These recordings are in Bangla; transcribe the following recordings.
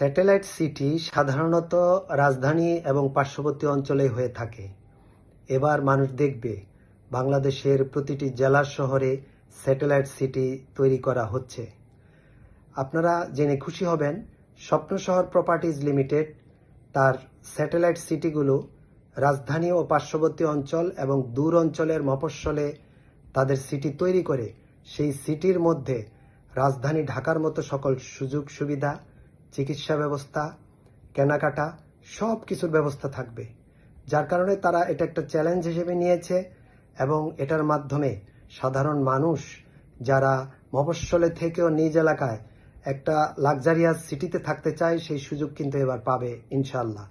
স্যাটেলাইট সিটি সাধারণত রাজধানী এবং পার্শ্ববর্তী অঞ্চলে হয়ে থাকে। এবার মানুষ দেখবে বাংলাদেশের প্রতিটি জেলার শহরে স্যাটেলাইট সিটি তৈরি করা হচ্ছে। আপনারা জেনে খুশি হবেন, স্বপ্ন শহর প্রপার্টিজ লিমিটেড তার স্যাটেলাইট সিটিগুলো রাজধানী ও পার্শ্ববর্তী অঞ্চল এবং দূর অঞ্চলের মফস্বলে তাদের সিটি তৈরি করে সেই সিটির মধ্যে রাজধানী ঢাকার মতো সকল সুযোগ সুবিধা, চিকিৎসা ব্যবস্থা, কেনাকাটা সব কিছুর ব্যবস্থা থাকবে। যার কারণে তারা এটা একটা চ্যালেঞ্জ হিসেবে নিয়েছে এবং এটার মাধ্যমে সাধারণ মানুষ যারা মফস্বলে থেকেও নিজ এলাকায় একটা লাক্সারিয়াস সিটিতে থাকতে চায় সেই সুযোগ কিন্তু এবার পাবে ইনশাল্লাহ।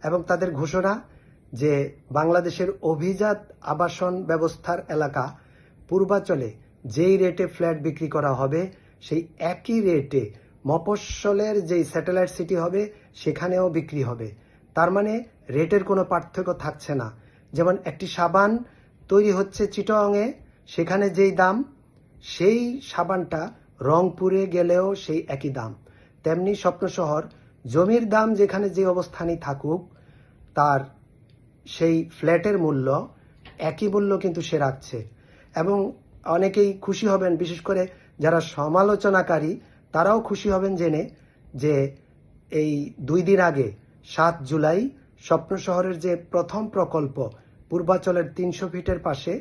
এবং তাদের ঘোষণা যে বাংলাদেশের অভিজাত আবাসন ব্যবস্থার এলাকা পূর্বাঞ্চলে যেই রেটে ফ্ল্যাট বিক্রি করা হবে সেই একই রেটে মফস্বলের যেই স্যাটেলাইট সিটি হবে সেখানেও বিক্রি হবে। তার মানে রেটের কোনো পার্থক্য থাকছে না। যেমন একটি সাবান তৈরি হচ্ছে চিটাগংয়ে, সেখানে যেই দাম, সেই সাবানটা রংপুরে গেলেও সেই একই দাম। তেমনি স্বপ্ন শহর জমির দাম যেখানে যে অবস্থানই থাকুক, তার সেই ফ্ল্যাটের মূল্য একই মূল্য কিন্তু সে রাখছে। এবং অনেকেই খুশি হবেন, বিশেষ করে যারা সমালোচনাকারী তারাও খুশি হবেন জেনে যে এই 2 দিন আগে 7 জুলাই স্বপ্ন শহরের যে প্রথম প্রকল্প পূর্বাঞ্চলের 300 ফিটের পাশে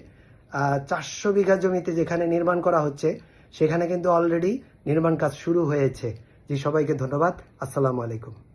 400 বিঘা জমিতে যেখানে নির্মাণ করা হচ্ছে সেখানে কিন্তু অলরেডি নির্মাণ কাজ শুরু হয়েছে। জি, সবাইকে ধন্যবাদ। আসসালামু আলাইকুম।